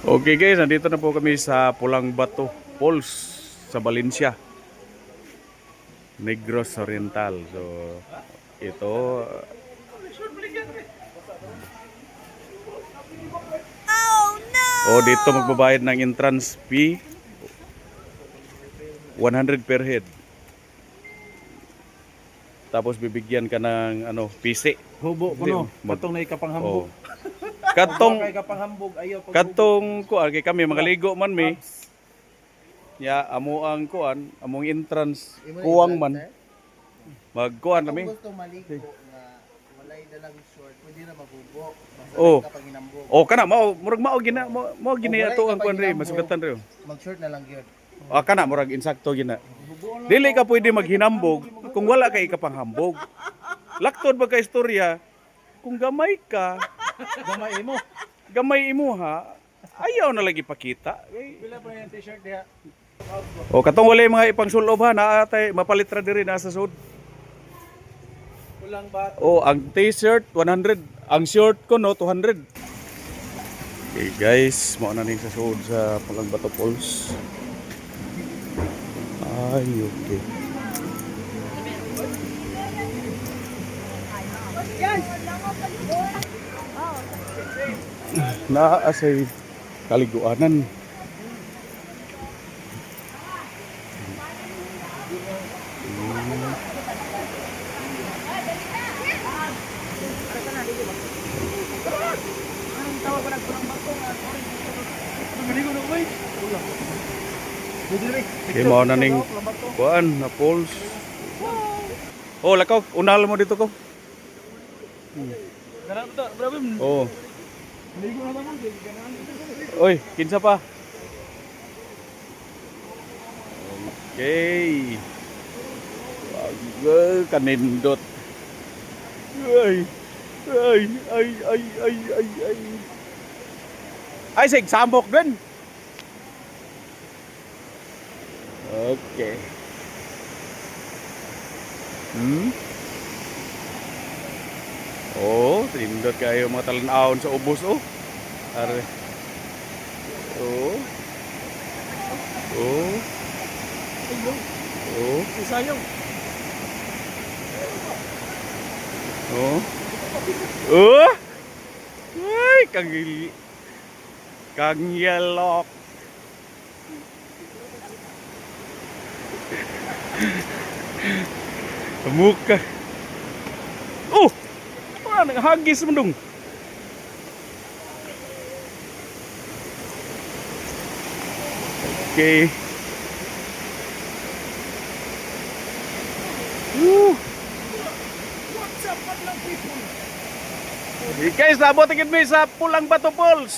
Okay guys, nandito na po kami sa Pulang Bato Falls sa Valencia, Negros Oriental. So ito, oh dito magbabayad ng entrance fee 100 per head. Tapos bibigyan ka ng ano, PC. Hubo ko no, katong na ikapanghambog. Oh. Katong Kay kapanghambog ayaw pag katong kuan kay kami magaligo man mi. Ya amo ang kuan, among entrance kuwang man. Magkuan Kung nami. gusto maligo nga walay dalang short, pwede na mabubo. Oh. Basta kapag hinambog. Oh kana mao murag mao gina mao gini Oh, ato walay ang ka kuan ri pag masugatan ri. Mag-short na lang yun. Ah kana murag insakto gina. Dili ka pwede maghinambog kung wala kay kapanghambog. Laktod ba ka istorya kung gamay ka, gamay mo. gamay imo ha, ayaw na lagi pakita. Pila pa yung t-shirt diha? O katong wala mga ipang sulob ha, naatay mapalit ra diri na sa sud. Pulang Bato. O ang t-shirt 100, ang short ko no 200. Okay guys, mao na ning sa sud sa Pulang Bato Falls. Ay okay. Naa say kaliguanan. Okay, mao na ning kuan na falls. Oh, lakaw, unal mo dito ko. Ganap to, brabim. Oh. Ligo na naman, Oy, kinsa pa? Okay. Wag kanindot. Ay. Ay. Ay, sig sambok din. Okay. Oh, tinindot kayo mga talan-ahon sa ubos oh. Are. Oh. Oh. Oh. Isayong. Oh. Oh. Ay, kang yellow. Muka. Oh. Paano hagis mo dong? Okay. What's up, madlang people? Okay guys, nabot agad mi sa Pulang Bato Falls.